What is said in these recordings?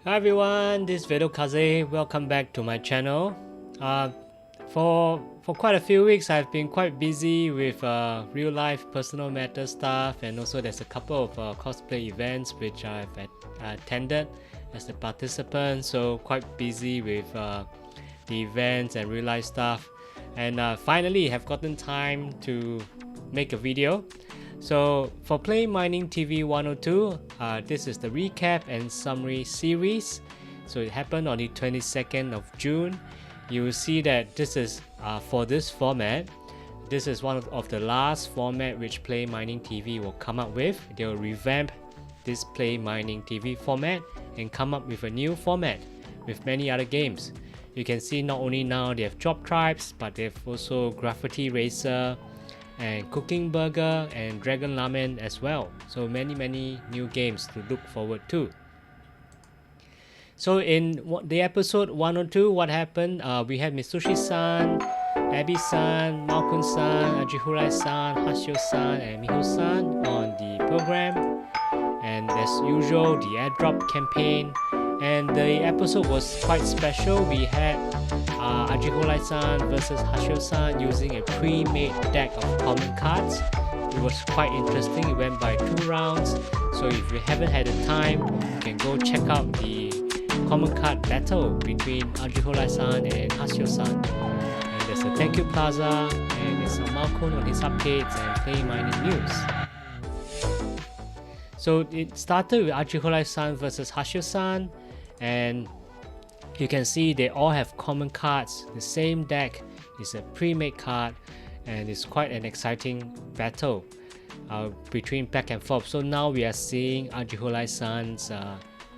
Hi everyone, this is Vedo Kaze. Welcome back to my channel. For quite a few weeks, I've been quite busy with real life personal matter stuff, and also there's a couple of cosplay events which I've attended as a participant. So quite busy with the events and real life stuff, and finally have gotten time to make a video. So for PlayMining TV 102, this is the recap and summary series. So it happened on the 22nd of June. You will see that this is for this format. This is one of the last format which PlayMining TV will come up with. They will revamp this PlayMining TV format and come up with a new format with many other games. You can see not only now they have Drop Tribes, but they have also Graffiti Racer and Cooking Burger and Dragon Ramen as well. So many new games to look forward to. So in the episode 102, what happened? We had Mitsushi-san, Abby-san, Malkun-san, Ajihurai-san, Hashio-san and Miho-san on the program. And as usual, the airdrop campaign. And the episode was quite special. We had Ajihurai-san versus Hashio-san using a pre-made deck of common cards. It was quite interesting. It went by 2 rounds. So if you haven't had the time, you can go check out the common card battle between Ajihurai-san and Hashio-san. And there's a Thank You Plaza, and there's a Malkun on his updates and PlayMining news. So it started with Ajihurai-san versus Hashio-san, and you can see they all have common cards. The same deck is a pre-made card, and it's quite an exciting battle between back and forth. So now we are seeing Ajihurai-san's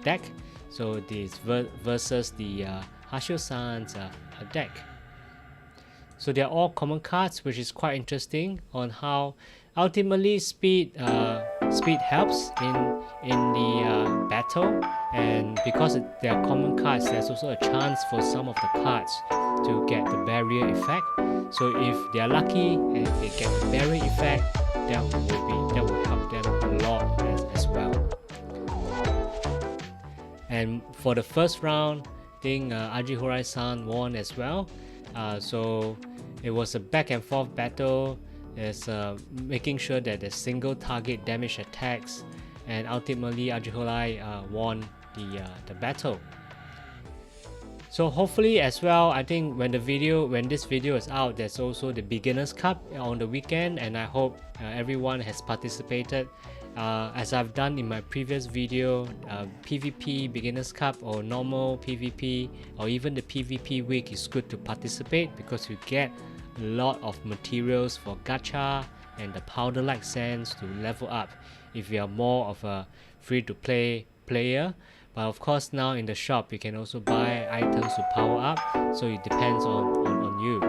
deck. So this versus the Hashio-san's deck. So they're all common cards, which is quite interesting on how ultimately speed helps in the battle, and because they are common cards, there's also a chance for some of the cards to get the barrier effect. So if they are lucky and if they get the barrier effect, that will help them a lot as well. And for the first round, I think Ajihurai-san won as well. So it was a back and forth battle. It's making sure that the single target damage attacks, and ultimately Ajihurai won the battle. So hopefully as well, I think when this video is out, there's also the Beginners Cup on the weekend, and I hope everyone has participated. As I've done in my previous video, PvP Beginners Cup or normal PvP or even the PvP week is good to participate, because you get a lot of materials for gacha and the powder like sands to level up if you are more of a free-to-play player. But of course now in the shop you can also buy items to power up, so it depends on you.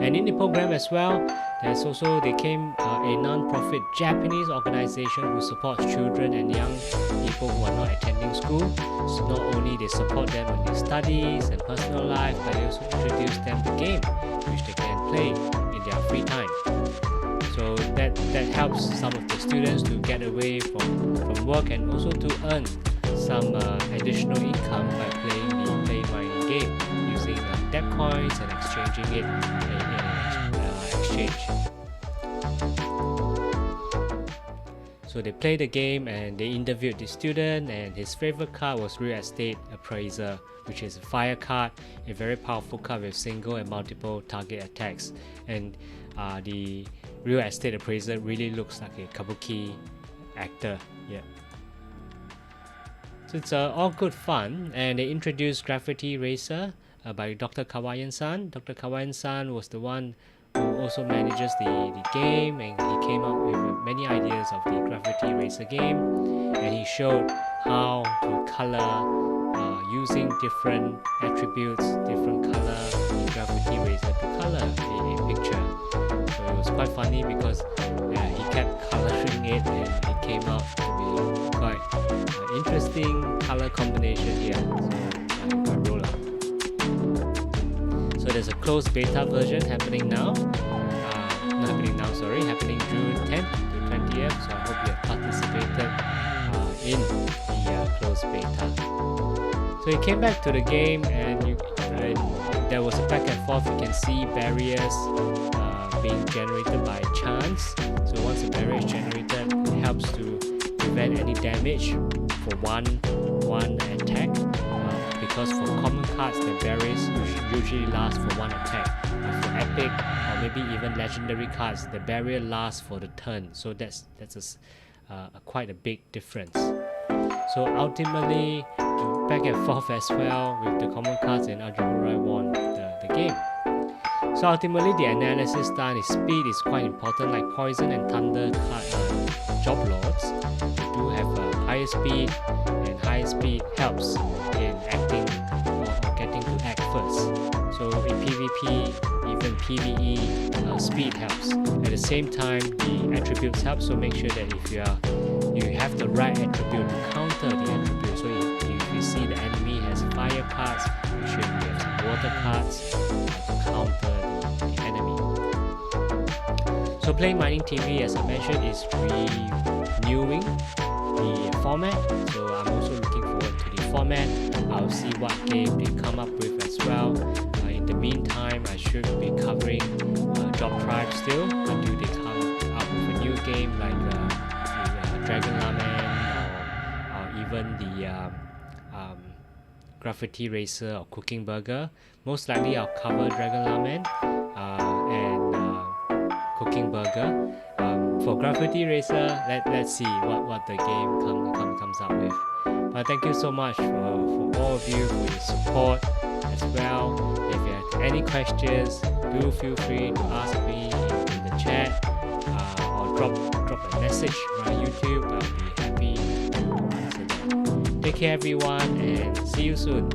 And in the program as well, they came a non-profit Japanese organization who supports children and young people who are not attending school. So not only they support them on their studies and personal life, but they also introduce them to game which they can play in their free time. So that helps some of the students to get away from work and also to earn some additional income by playing the PlayMining game using debt coins and exchanging it in exchange. So they played the game and they interviewed the student, and his favorite card was Real Estate Appraiser, which is a fire card, a very powerful card with single and multiple target attacks. And the Real Estate Appraiser really looks like a kabuki actor. Yeah. So it's all good fun, and they introduced Graffiti Racer by Dr. Kawayan-san. Dr. Kawayan-san was the one who also manages the game, and he came up with many ideas of the Graffiti Racer game, and he showed how to color using different attributes, different color in Graffiti Racer to color a picture. So it was quite funny because he kept coloring it, and it came out to be quite interesting color combination here. So quite roll out. So there's a closed beta version happening now. Happening June 10th to 20th. So I hope you have participated in the closed closed beta. So you came back to the game and there was a back and forth. You can see barriers being generated by chance. So once a barrier is generated, it helps to prevent any damage for one attack. Because for common cards, the barriers usually last for one attack. But for epic or maybe even legendary cards, the barrier lasts for the turn. So that's quite a big difference. So ultimately, back and forth as well with the common cards, and Ajihurai won the game. So ultimately, the analysis done is speed is quite important. Like Poison and Thunder card job lords, they do have a higher speed, and higher speed helps in acting or getting to act first. So in PvP, even PvE, speed helps. At the same time, the attributes help. So make sure that if you have the right attribute to counter the attribute. So if you see the enemy has fire cards, you should have some water cards to counter the enemy. So PlayMining TV, as I mentioned, is renewing the format. So I'm also looking forward to the format. I'll see what game they come up with as well. In the meantime, I should be covering Job Tribe still until they come up with a new game like Dragon Ramen or even the Graffiti Racer or Cooking Burger. Most likely I'll cover Dragon Ramen and Cooking Burger. For Graffiti Racer, let's see what the game comes up with. But thank you so much for all of you for your support as well. If you have any questions, do feel free to ask me in the chat or drop a message on YouTube. I'll be happy to answer them. Take care everyone, and see you soon.